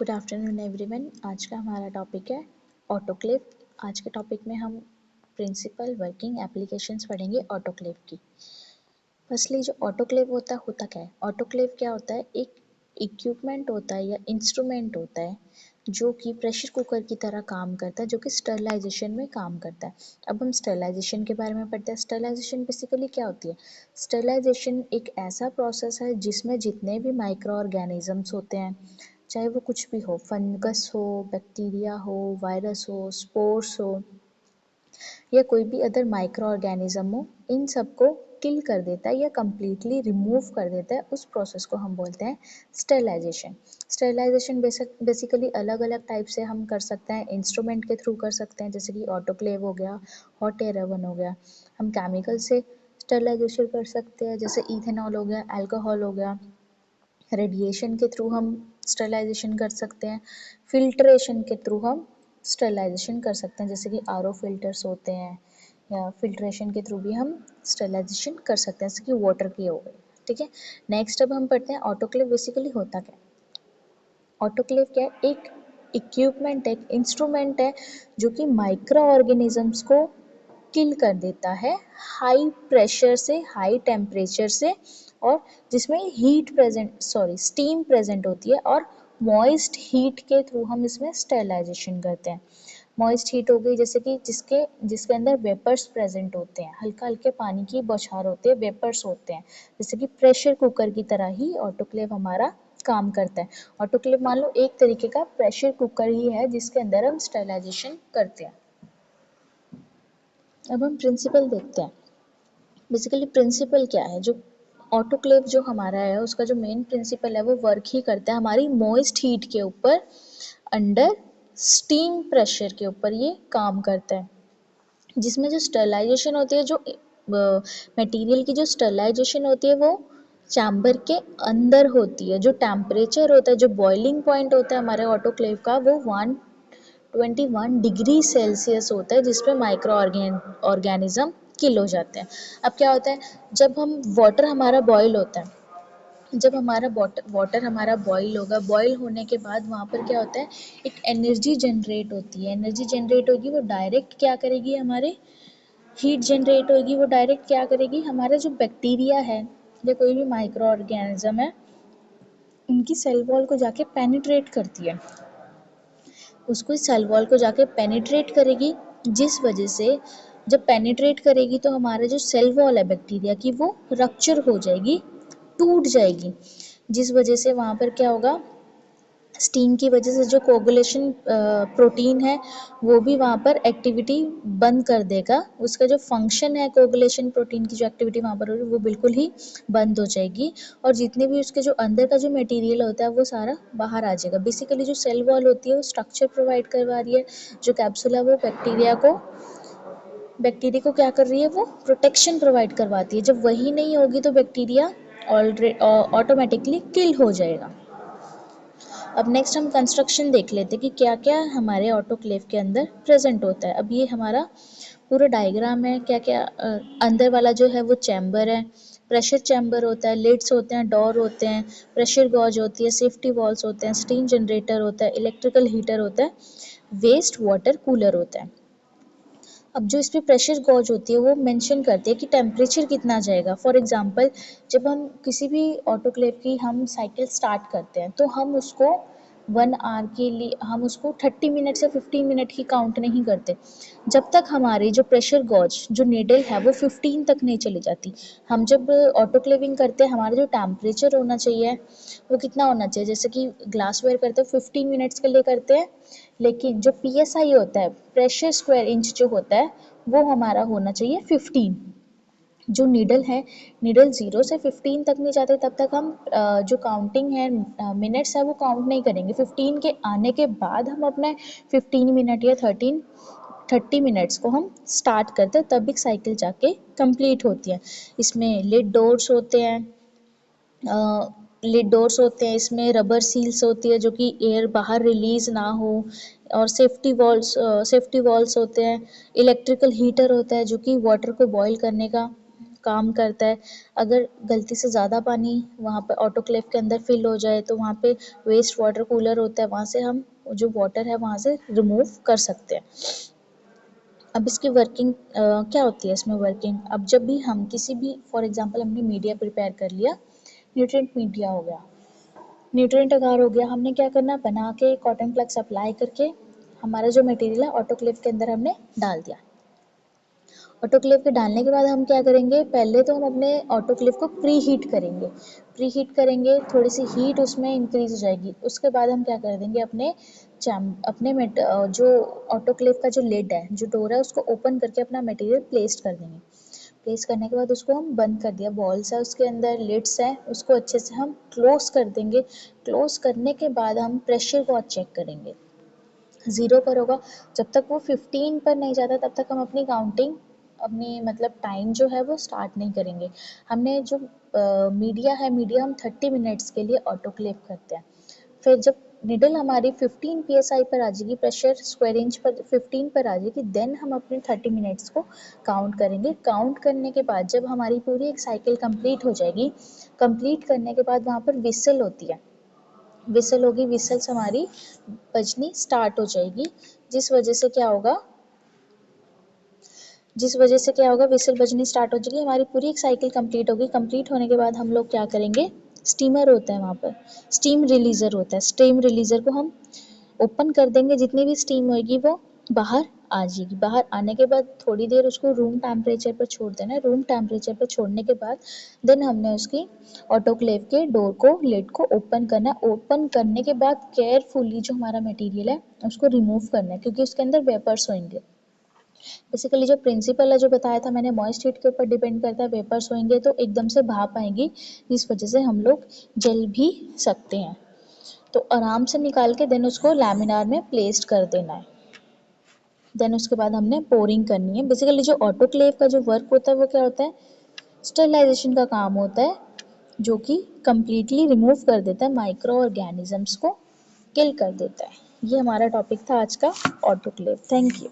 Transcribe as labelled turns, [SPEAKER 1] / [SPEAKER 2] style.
[SPEAKER 1] Good afternoon everyone. आज का हमारा टॉपिक है ऑटोक्लेव। आज के टॉपिक में हम प्रिंसिपल वर्किंग एप्लीकेशंस पढ़ेंगे ऑटोक्लेव की। फर्स्टली जो ऑटोक्लेव होता क्या है? ऑटोक्लेव क्या होता है? एक इक्विपमेंट होता है या इंस्ट्रूमेंट होता है जो कि प्रेशर कुकर की तरह काम करता है, जो कि स्टरलाइजेशन में काम करता है। अब हम स्टरलाइजेशन के बारे में पढ़ते हैं। स्टरलाइजेशन बेसिकली क्या होती है? स्टरलाइजेशन एक ऐसा प्रोसेस है जिसमें जितने भी माइक्रो ऑर्गेनिजम्स होते हैं, चाहे वो कुछ भी हो, फंगस हो, बैक्टीरिया हो, वायरस हो, स्पोर्स हो या कोई भी अदर माइक्रो ऑर्गेनिज्म हो, इन सबको किल कर देता है या कम्प्लीटली रिमूव कर देता है। उस प्रोसेस को हम बोलते हैं स्टरलाइजेशन। स्टरलाइजेशन बेसिकली अलग अलग टाइप से हम कर सकते हैं। इंस्ट्रूमेंट के थ्रू कर सकते हैं, जैसे कि ऑटोक्लेव हो गया, हॉट एयर ओवन हो गया। हम केमिकल से स्टरलाइजेशन कर सकते हैं, जैसे इथेनॉल हो गया, अल्कोहल हो गया। रेडिएशन के थ्रू हम स्टरलाइजेशन कर सकते हैं। फिल्ट्रेशन के थ्रू हम स्टरलाइजेशन कर सकते हैं, जैसे कि आरओ फिल्टर्स होते हैं, या फिल्ट्रेशन के थ्रू भी हम स्टरलाइजेशन कर सकते हैं, जैसे कि वाटर की हो गई। ठीक है, नेक्स्ट अब हम पढ़ते हैं ऑटोक्लेव बेसिकली होता क्या है। ऑटोक्लेव क्या है? एक इक्विपमेंट है, एक इंस्ट्रूमेंट है जो कि माइक्रो ऑर्गेनिजम्स को किल कर देता है हाई प्रेशर से, हाई टेम्परेचर से, और जिसमें स्टीम प्रेजेंट होती है, और मॉइस्ट हीट के थ्रू हम इसमें स्टरलाइजेशन करते हैं। मॉइस्ट हीट हो गई जैसे कि जिसके अंदर वेपर्स प्रेजेंट होते हैं, हल्का हल्के पानी की बौछार होती है, वेपर्स होते हैं, जैसे कि प्रेशर कुकर की तरह ही ऑटोक्लेव हमारा काम करता है। ऑटोक्लेव मान लो एक तरीके का प्रेशर कुकर ही है जिसके अंदर हम स्टरलाइजेशन करते हैं। अब हम प्रिंसिपल देखते हैं। बेसिकली प्रिंसिपल क्या है? जो ऑटोक्लेव जो हमारा है, उसका जो मेन प्रिंसिपल है वो वर्क ही करता है हमारी मॉइस्ट हीट के ऊपर, अंडर स्टीम प्रेशर के ऊपर ये काम करता है। जिसमें जो स्टरलाइजेशन होती है, जो मटेरियल की जो स्टरलाइजेशन होती है, वो चैम्बर के अंदर होती है। जो टेम्परेचर होता है, जो बॉइलिंग पॉइंट होता है हमारे ऑटोक्लेव का, वो 121 डिग्री सेल्सियस होता है, जिसपे माइक्रो ऑर्गेनिज्म किल हो जाते हैं। अब क्या होता है, जब हम वाटर हमारा बॉयल होता है, जब हमारा वाटर हमारा बॉईल होगा, बॉईल होने के बाद वहाँ पर क्या होता है, एक एनर्जी जनरेट होती है। एनर्जी जनरेट होगी, वो डायरेक्ट क्या करेगी, हमारे हीट जनरेट होगी, वो डायरेक्ट क्या करेगी, हमारा जो बैक्टीरिया है या कोई भी माइक्रो ऑर्गेनिज्म है, उनकी सेल वॉल को जाके पेनिट्रेट करती है। उसको इस सेल वॉल को जाके पेनिट्रेट करेगी, जिस वजह से जब पेनिट्रेट करेगी तो हमारा जो सेल वॉल है बैक्टीरिया की, वो रप्चर हो जाएगी, टूट जाएगी, जिस वजह से वहाँ पर क्या होगा, स्टीम की वजह से जो कोगुलेशन प्रोटीन है वो भी वहाँ पर एक्टिविटी बंद कर देगा। उसका जो फंक्शन है, कोगुलेशन प्रोटीन की जो एक्टिविटी वहाँ पर हो रही है, वो बिल्कुल ही बंद हो जाएगी, और जितने भी उसके जो अंदर का जो मटेरियल होता है वो सारा बाहर आ जाएगा। बेसिकली जो सेल वॉल होती है वो स्ट्रक्चर प्रोवाइड करवा रही है, जो कैप्सूल है वो बैक्टीरिया को क्या कर रही है, वो प्रोटेक्शन प्रोवाइड करवाती है। जब वही नहीं होगी तो बैक्टीरिया ऑटोमेटिकली किल हो जाएगा। अब नेक्स्ट हम कंस्ट्रक्शन देख लेते हैं कि क्या क्या हमारे ऑटोक्लेव के अंदर प्रेजेंट होता है। अब ये हमारा पूरा डायग्राम है, क्या क्या अंदर वाला जो है वो चैम्बर है, प्रेशर चैम्बर होता है, लिड्स होते हैं, डोर होते हैं, प्रेशर गॉज होती है, सेफ्टी वॉल्स होते हैं, स्टीम जनरेटर होता है, इलेक्ट्रिकल हीटर होता है, वेस्ट वाटर कूलर होता है। अब जो इस पर प्रेशर गॉज होती है वो मेंशन करती है कि टेम्परेचर कितना जाएगा। फॉर एग्जांपल, जब हम किसी भी ऑटोक्लेव की हम साइकिल स्टार्ट करते हैं तो हम उसको 1 आवर के लिए, हम उसको 30 मिनट से 15 मिनट की काउंट नहीं करते, जब तक हमारी जो प्रेशर गॉज जो नीडल है वो 15 तक नहीं चली जाती। हम जब ऑटोक्लेविंग करते हैं, हमारा जो टेम्परेचर होना चाहिए वो कितना होना चाहिए, जैसे कि ग्लासवेयर करते हैं 15 मिनट्स के लिए करते हैं, लेकिन जो PSI होता है, प्रेशर स्क्वायर इंच जो होता है, वो हमारा होना चाहिए 15। जो नीडल है, नीडल 0 से 15 तक नहीं जाते तब तक हम जो काउंटिंग है, मिनट्स है, वो काउंट नहीं करेंगे। 15 के आने के बाद हम अपने 15 मिनट या 30 मिनट्स को हम स्टार्ट करते हैं, तब एक साइकिल जाके कंप्लीट होती है। इसमें लिड डोर्स होते हैं, इसमें रबर सील्स होती है जो कि एयर बाहर रिलीज़ ना हो, और सेफ्टी वॉल्स होते हैं, इलेक्ट्रिकल हीटर होता है जो कि वाटर को बॉईल करने का काम करता है। अगर गलती से ज़्यादा पानी वहाँ पे ऑटोक्लेव के अंदर फिल हो जाए तो वहाँ पे वेस्ट वाटर कूलर होता है, वहाँ से हम जो वाटर है वहाँ से रिमूव कर सकते हैं। अब इसकी वर्किंग क्या होती है इसमें वर्किंग? अब जब भी हम किसी भी फॉर एग्जांपल हमने मीडिया प्रिपेयर कर लिया, न्यूट्रिएंट मीडिया हो गया, न्यूट्रिएंट अगार हो गया, हमने क्या करना बना के कॉटन प्लग्स अप्लाई करके हमारा जो मटेरियल है ऑटोक्लेव के अंदर हमने डाल दिया। ऑटोक्लेव के डालने के बाद हम क्या करेंगे, पहले तो हम अपने ऑटोक्लेव को प्री हीट करेंगे। प्री हीट करेंगे, थोड़ी सी हीट उसमें इंक्रीज हो जाएगी। उसके बाद हम क्या कर देंगे, जो ऑटोक्लेव का जो लिड है, जो डोर है, उसको ओपन करके अपना मटेरियल प्लेस कर देंगे। प्लेस करने के बाद उसको हम बंद कर दिया, बॉल्स है उसके अंदर, लिड्स है, उसको अच्छे से हम क्लोज कर देंगे। क्लोज करने के बाद हम प्रेशर को चेक करेंगे, 0 पर होगा। जब तक वो 15 पर नहीं जाता तब तक हम अपनी काउंटिंग, अपनी मतलब टाइम जो है वो स्टार्ट नहीं करेंगे। हमने जो मीडिया है, मीडिया हम 30 मिनट्स के लिए ऑटोक्लेव करते हैं। फिर जब निडल हमारी 15 psi पर आ जाएगी, प्रेशर स्क्वायर इंच पर 15 पर आ जाएगी, देन हम अपने 30 मिनट्स को काउंट करेंगे। काउंट करने के बाद जब हमारी पूरी एक साइकिल कंप्लीट हो जाएगी, कंप्लीट करने के बाद वहाँ पर विसल होती है, विसल होगी, विसल्स हमारी बजनी स्टार्ट हो जाएगी, जिस वजह से क्या होगा, विसल बजनी स्टार्ट हो जाएगी, हमारी पूरी एक साइकिल कंप्लीट होगी। कंप्लीट होने के बाद हम लोग क्या करेंगे, स्टीमर होता है वहाँ पर, स्टीम रिलीजर होता है, स्टीम रिलीजर को हम ओपन कर देंगे, जितनी भी स्टीम होगी वो बाहर आ जाएगी। बाहर आने के बाद थोड़ी देर उसको रूम टेम्परेचर पर छोड़ देना है। रूम टेम्परेचर पर छोड़ने के बाद देन हमने उसकी ऑटोक्लेव के डोर को, लिड को ओपन करना है। ओपन करने के बाद केयरफुली जो हमारा मटेरियल है उसको रिमूव करना है, क्योंकि उसके अंदर वेपर्स होंगे। बेसिकली जो प्रिंसिपल है जो बताया था मैंने, मॉइस्ट हीट के ऊपर डिपेंड करता है। वेपर्स होंगे तो एकदम से भाप आएगी, जिस वजह से हम लोग जल भी सकते हैं। तो आराम से निकाल के देन उसको लैमिनार में प्लेस्ड कर देना है। देन उसके बाद हमने पोरिंग करनी है। बेसिकली जो ऑटोक्लेव का जो वर्क होता है वो क्या होता है, स्टरलाइजेशन का काम होता है, जो कि कम्प्लीटली रिमूव कर देता है, माइक्रो ऑर्गेनिजम्स को किल कर देता है। ये हमारा टॉपिक था आज का, ऑटोक्लेव। Thank you.